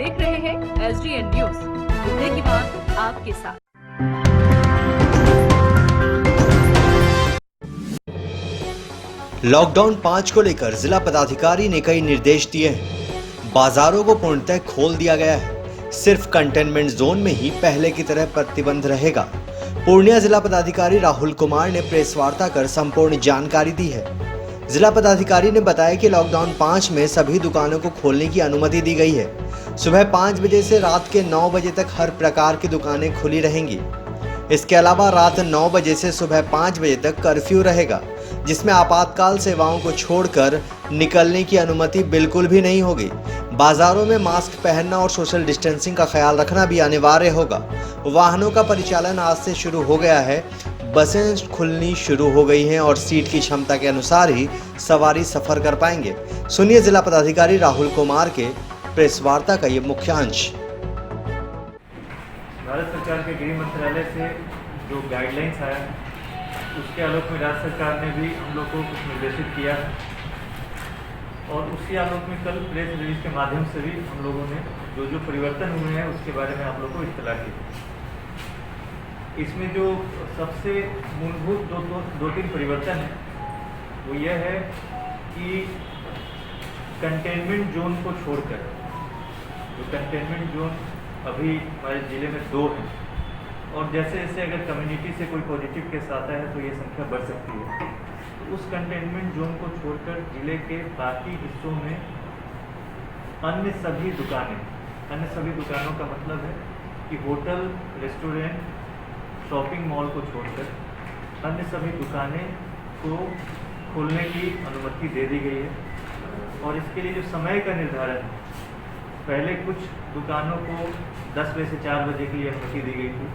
देख रहे हैं SDN न्यूज, मुद्दे की बात आपके साथ। लॉकडाउन 5 को लेकर जिला पदाधिकारी ने कई निर्देश दिए हैं। बाजारों को पूर्णतः खोल दिया गया है। सिर्फ कंटेनमेंट जोन में ही पहले की तरह प्रतिबंध रहेगा। पूर्णिया जिला पदाधिकारी राहुल कुमार ने प्रेस वार्ता कर संपूर्ण जानकारी दी है। जिला पदाधिकारी ने बताया कि लॉकडाउन 5 में सभी दुकानों को खोलने की अनुमति दी गई है। सुबह 5 बजे से रात के 9 बजे तक हर प्रकार की दुकानें खुली रहेंगी। इसके अलावा रात 9 बजे से सुबह 5 बजे तक कर्फ्यू रहेगा, जिसमें आपातकाल सेवाओं को छोड़कर निकलने की अनुमति बिल्कुल भी नहीं होगी। बाजारों में मास्क पहनना और सोशल डिस्टेंसिंग का ख्याल रखना भी अनिवार्य होगा। वाहनों का परिचालन आज से शुरू हो गया है। बसें खुलनी शुरू हो गई हैं और सीट की क्षमता के अनुसार ही सवारी सफर कर पाएंगे। सुनिए जिला पदाधिकारी राहुल कुमार के प्रेस वार्ता का ये मुख्यांश। भारत सरकार के गृह मंत्रालय से जो गाइडलाइंस आया उसके आलोक में राज्य सरकार ने भी हम लोग को कुछ निर्देशित किया है और उसी आलोक में कल प्रेस रिलीज के माध्यम से भी हम लोगों ने जो परिवर्तन हुए हैं उसके बारे में आप लोग को इत्तला की। इसमें जो सबसे मूलभूत दो तीन परिवर्तन है वो यह है कि कंटेनमेंट जोन को छोड़कर, जो कंटेनमेंट जोन अभी हमारे ज़िले में 2 हैं और जैसे जैसे अगर कम्युनिटी से कोई पॉजिटिव केस आता है तो ये संख्या बढ़ सकती है, तो उस कंटेनमेंट जोन को छोड़कर ज़िले के बाकी हिस्सों में अन्य सभी दुकानों का मतलब है कि होटल, रेस्टोरेंट, शॉपिंग मॉल को छोड़कर अन्य सभी दुकानें को खोलने की अनुमति दे दी गई है। और इसके लिए जो समय का निर्धारण है, पहले कुछ दुकानों को 10 बजे से 4 बजे के लिए अनुमति दी गई थी,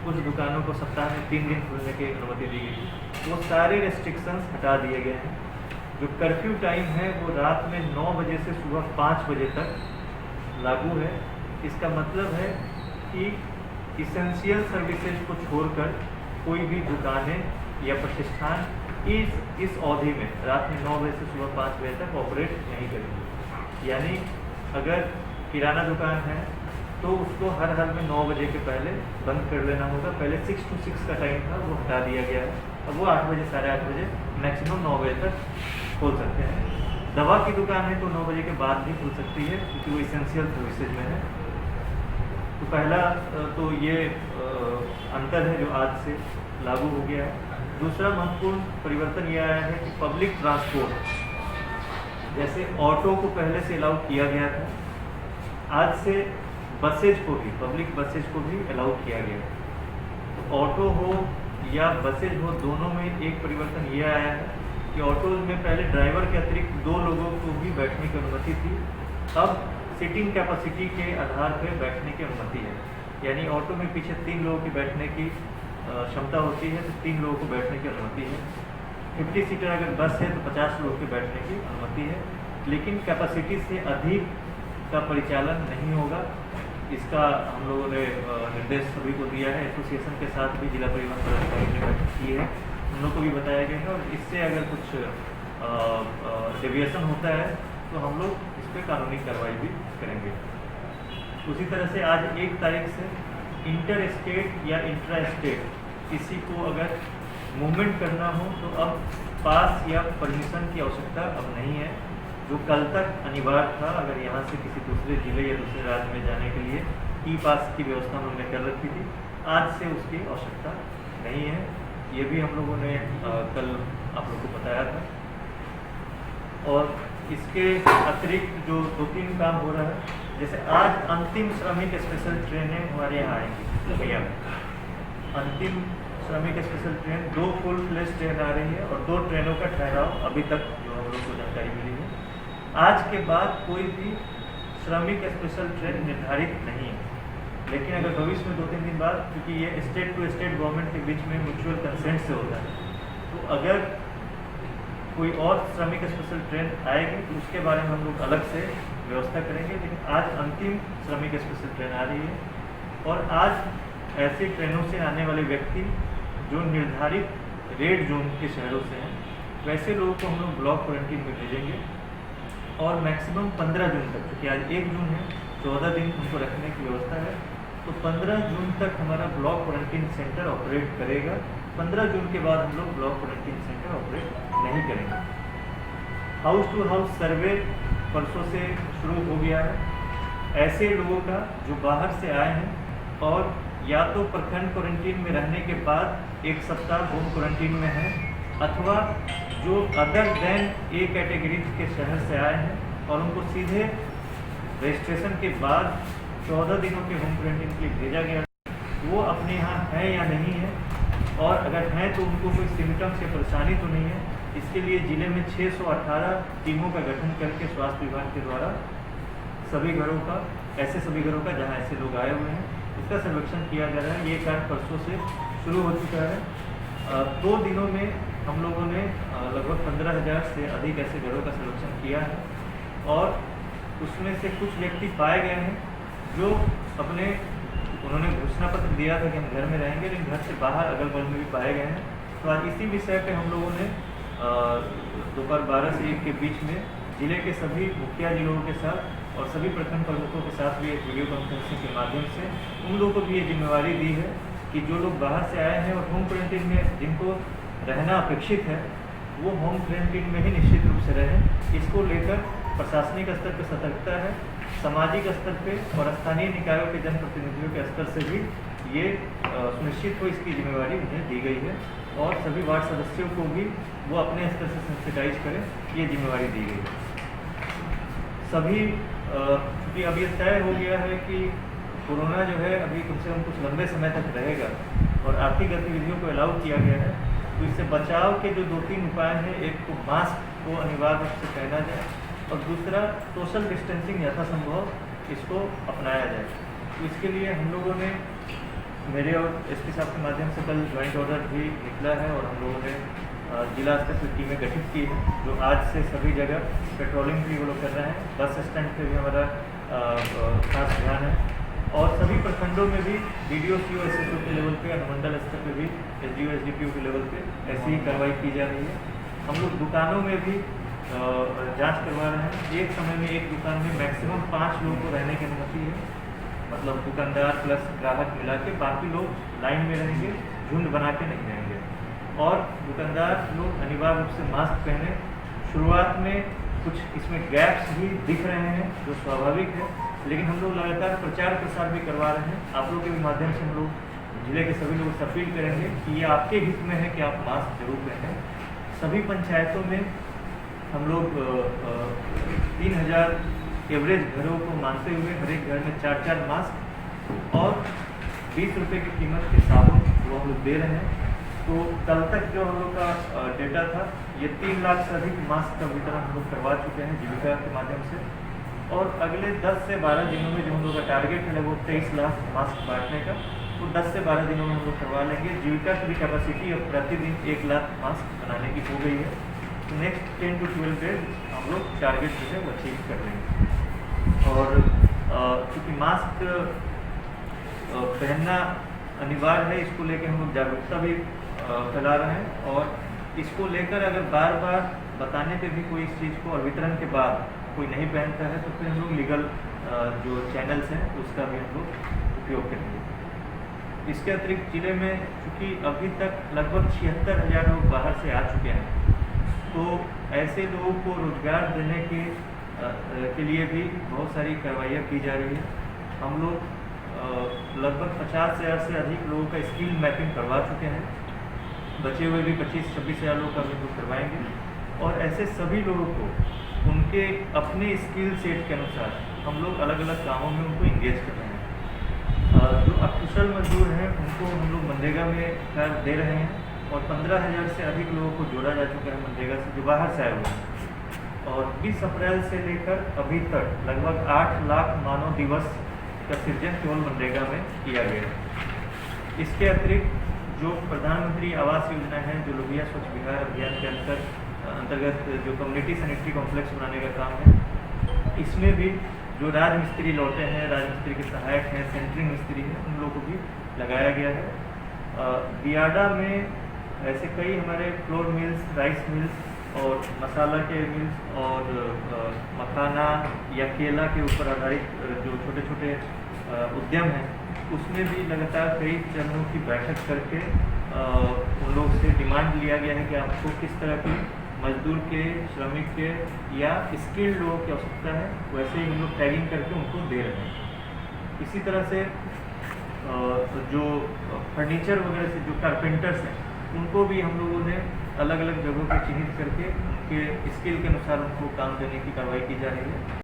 कुछ दुकानों को सप्ताह में 3 दिन खुलने की अनुमति दी गई थी। वो सारे रेस्ट्रिक्शंस हटा दिए गए हैं। जो कर्फ्यू टाइम है वो रात में 9 बजे से सुबह 5 बजे तक लागू है। इसका मतलब है कि इसेंशियल सर्विसेज को छोड़कर कोई भी दुकानें या प्रतिष्ठान इस अवधि में रात में 9 बजे से सुबह 5 बजे तक ऑपरेट नहीं करेंगे। यानी अगर किराना दुकान है तो उसको हर हाल में 9 बजे के पहले बंद कर लेना होगा। पहले 6 to 6 का टाइम था, वो हटा दिया गया है। अब वो 8 बजे, साढ़े 8 बजे, मैक्सिमम 9 बजे तक खोल सकते हैं। दवा की दुकान है तो 9 बजे के बाद भी खुल सकती है क्योंकि वो इसेंशियल सर्विसेज में है। तो पहला तो ये अंतर है जो आज से लागू हो गया है। दूसरा महत्वपूर्ण परिवर्तन यह आया है कि पब्लिक ट्रांसपोर्ट, जैसे ऑटो को पहले से अलाउ किया गया था, आज से बसेज को भी, पब्लिक बसेज को भी अलाउ किया गया है। तो ऑटो हो या बसेज हो, दोनों में एक परिवर्तन यह आया है कि ऑटोज में पहले ड्राइवर के अतिरिक्त 2 लोगों को भी बैठने की अनुमति थी, अब सीटिंग कैपेसिटी के आधार पर बैठने की अनुमति है। यानी ऑटो में पीछे 3 लोगों की बैठने की क्षमता होती है तो 3 लोगों को बैठने की अनुमति है। 50 सीटर अगर बस है तो 50 लोगों के बैठने की अनुमति है, लेकिन कैपेसिटी से अधिक का परिचालन नहीं होगा। इसका हम लोगों ने निर्देश सभी को दिया है। एसोसिएशन के साथ भी जिला परिवहन पदाधिकारी ने बैठक की है, उन लोग को भी बताया गया है और इससे अगर कुछ डेविएशन होता है तो हम लोग इस पर कानूनी कार्रवाई भी करेंगे। उसी तरह से आज 1 तारीख से इंटर स्टेट या इंट्रा स्टेट किसी को अगर मूवमेंट करना हो तो अब पास या परमिशन की आवश्यकता अब नहीं है, जो कल तक अनिवार्य था। अगर यहाँ से किसी दूसरे जिले या दूसरे राज्य में जाने के लिए ई पास की व्यवस्था उन्होंने कर रखी थी, आज से उसकी आवश्यकता नहीं है। ये भी हम लोगों ने कल आप लोगों को बताया था। और इसके अतिरिक्त जो 2-3 काम हो रहा है, जैसे आज अंतिम श्रमिक स्पेशल ट्रेनें हमारे यहाँ आएंगी भैया। अंतिम Shramik special train 2 full fledge train आ रही है और 2 ट्रेनों का ठहराव अभी तक जो हम लोग को जानकारी मिली है। आज के बाद कोई भी श्रमिक स्पेशल ट्रेन निर्धारित नहीं है, लेकिन अगर भविष्य में 2-3 दिन बाद, क्योंकि ये स्टेट टू स्टेट गवर्नमेंट के बीच में म्यूचुअल कंसेंट से होता है, तो अगर कोई और श्रमिक स्पेशल ट्रेन आएगी तो उसके बारे में हम लोग अलग से व्यवस्था करेंगे। लेकिन आज अंतिम श्रमिक स्पेशल ट्रेन आ रही है और आज ऐसी ट्रेनों से आने वाले व्यक्ति जो निर्धारित रेड जोन के शहरों से हैं, वैसे लोगों को हम लोग ब्लॉक क्वारंटीन में भेजेंगे और मैक्सिमम 15 जून तक, क्योंकि आज 1 जून है, 14 दिन उनको रखने की व्यवस्था है। तो 15 जून तक हमारा ब्लॉक क्वारंटीन सेंटर ऑपरेट करेगा। 15 जून के बाद हम लोग ब्लॉक क्वारंटीन सेंटर ऑपरेट नहीं करेंगे। हाउस टू हाउस सर्वे परसों से शुरू हो गया है। ऐसे लोगों का जो बाहर से आए हैं और या तो प्रखंड क्वारंटीन में रहने के बाद 1 सप्ताह होम क्वारंटीन में है, अथवा जो अदर देन ए कैटेगरी के शहर से आए हैं और उनको सीधे रजिस्ट्रेशन के बाद 14 दिनों के होम क्वारंटीन के लिए भेजा गया, वो अपने यहाँ है या नहीं है, और अगर हैं तो उनको कोई सिम्टम्स या परेशानी तो नहीं है। इसके लिए जिले में 618 टीमों का गठन करके स्वास्थ्य विभाग के द्वारा सभी घरों का जहाँ ऐसे लोग आए हुए हैं इसका सर्वेक्षण किया जा रहा है। ये कार्य परसों से शुरू हो चुका है। 2 दिनों में हम लोगों ने लगभग 15,000 से अधिक ऐसे घरों का सर्वेक्षण किया है, और उसमें से कुछ व्यक्ति पाए गए हैं जो उन्होंने घोषणा पत्र दिया था कि हम घर में रहेंगे, लेकिन घर से बाहर अगल बगल में भी पाए गए हैं। तो आज इसी विषय पे हम लोगों ने दोपहर 12 से 1 के बीच में जिले के सभी मुखिया जी लोगों के साथ और सभी प्रखंड प्रमुखों के साथ भी एक वीडियो कॉन्फ्रेंसिंग के माध्यम से उन लोगों को भी ये जिम्मेवारी दी है कि जो लोग बाहर से आए हैं और होम क्वारंटीन में जिनको रहना अपेक्षित है वो होम क्वारंटीन में ही निश्चित रूप से रहें। इसको लेकर प्रशासनिक स्तर पर सतर्कता है, सामाजिक स्तर पे और स्थानीय निकायों के जनप्रतिनिधियों के स्तर से भी ये सुनिश्चित हो, इसकी जिम्मेवारी उन्हें दी गई है, और सभी वार्ड सदस्यों को भी वो अपने स्तर से सेंसिटाइज करें, ये जिम्मेवारी दी गई है। सभी क्योंकि अब ये तय हो गया है कि कोरोना जो है अभी कम से कम कुछ लंबे समय तक रहेगा और आर्थिक गतिविधियों को अलाउ किया गया है, तो इससे बचाव के जो 2-3 उपाय हैं, एक तो मास्क को अनिवार्य रूप से पहना जाए और दूसरा सोशल डिस्टेंसिंग यथासंभव इसको अपनाया जाए। तो इसके लिए हम लोगों ने मेरे और एसपी साहब के माध्यम से कल ज्वाइंट ऑर्डर भी निकला है और हम लोगों ने जिला स्तर पर टीमें गठित की है, जो आज से सभी जगह पेट्रोलिंग भी वो लोग कर रहे हैं। बस स्टैंड पे भी हमारा खास ध्यान है, और सभी प्रखंडों में भी DDO CO SSO के लेवल पे, अनुमंडल स्तर पे भी SDO SDPO के लेवल पे ऐसी ही कार्रवाई की जा रही है। हम लोग दुकानों में भी जांच करवा रहे हैं। एक समय में एक दुकान में मैक्सिमम 5 लोगों को रहने की अनुमति है, मतलब दुकानदार प्लस ग्राहक मिला के, बाकी लोग लाइन में रहेंगे, झुंड बना के नहीं रहेंगे। और दुकानदार लोग अनिवार्य रूप से मास्क पहने। शुरुआत में कुछ इसमें गैप्स भी दिख रहे हैं जो स्वाभाविक है, लेकिन हम लोग लगातार प्रचार प्रसार भी करवा रहे हैं। आप लोगों के भी माध्यम से हम लोग जिले के सभी लोगों से अपील करेंगे कि ये आपके हित में है कि आप मास्क जरूर पहनें। सभी पंचायतों में हम लोग 3000 एवरेज घरों को मानते हुए हर एक घर में 4-4 मास्क और 20 रुपये की कीमत के साबुन वो हम लोग दे रहे हैं। तो कल तक जो हम लोग का डेटा था, ये 3 लाख से अधिक मास्क का वितरण हम लोग करवा चुके हैं जीविका के माध्यम से, और अगले 10 से 12 दिनों में जो हम लोग का टारगेट है वो 23 लाख मास्क बांटने का, तो 10 से 12 दिनों में हम लोग करवा लेंगे। जीविका की भी कैपेसिटी अब प्रतिदिन 1 लाख मास्क बनाने की हो गई है, तो नेक्स्ट 10 to 12 डेज हम लोग टारगेट जो है वो अचीव कर लेंगे। और क्योंकि मास्क पहनना अनिवार्य है, इसको लेकर हम लोग जागरूकता भी फैला रहे हैं, और इसको लेकर अगर बार बार बताने पे भी कोई इस चीज़ को और वितरण के बाद कोई नहीं पहनता है, तो फिर हम लोग लीगल जो चैनल्स हैं उसका भी हम लोग उपयोग करेंगे। इसके अतिरिक्त जिले में चूँकि अभी तक लगभग 76,000 लोग बाहर से आ चुके हैं, तो ऐसे लोगों को रोजगार देने के लिए भी बहुत सारी कार्रवाइयाँ की जा रही है। हम लोग लगभग 50,000 से अधिक लोगों का स्किल मैपिंग करवा चुके हैं, बचे हुए भी 25-26,000 लोगों का भी लोग करवाएंगे, और ऐसे सभी लोगों को उनके अपने स्किल सेट के अनुसार हम लोग अलग अलग कामों में उनको इंगेज कर रहे हैं। जो अकुशल मजदूर हैं उनको हम लोग मनरेगा में कार्य दे रहे हैं, और 15,000 से अधिक लोगों को जोड़ा जा चुका है मनरेगा से जो बाहर से आए हुए हैं। और 20 अप्रैल से लेकर अभी तक लगभग 8 लाख मानव दिवस का सृजन केवल मनरेगा में किया गया है। इसके अतिरिक्त जो प्रधानमंत्री आवास योजना है, जो लोहिया स्वच्छ बिहार अभियान के अंतर्गत जो कम्युनिटी सैनिटरी कॉम्प्लेक्स बनाने का काम है, इसमें भी जो राजमिस्त्री लौटे हैं, राजमिस्त्री के सहायक हैं, सेंटरिंग मिस्त्री हैं, उन लोगों को भी लगाया गया है। बियाडा में ऐसे कई हमारे फ्लोर मिल्स, राइस मिल्स और मसाला के मिल्स और मखाना या केला के ऊपर आधारित जो छोटे छोटे उद्यम हैं, उसमें भी लगातार कई चरणों की बैठक करके उन लोग से डिमांड लिया गया है कि आपको किस तरह की मजदूर के, श्रमिक के या स्किल्ड लोगों की आवश्यकता है, वैसे ही हम लोग टैगिंग करके उनको दे रहे हैं। इसी तरह से जो फर्नीचर वगैरह से जो कारपेंटर्स हैं, उनको भी हम लोगों ने अलग अलग जगहों पर चिन्हित करके उनके स्किल के अनुसार उनको काम देने की कार्रवाई की जा रही है।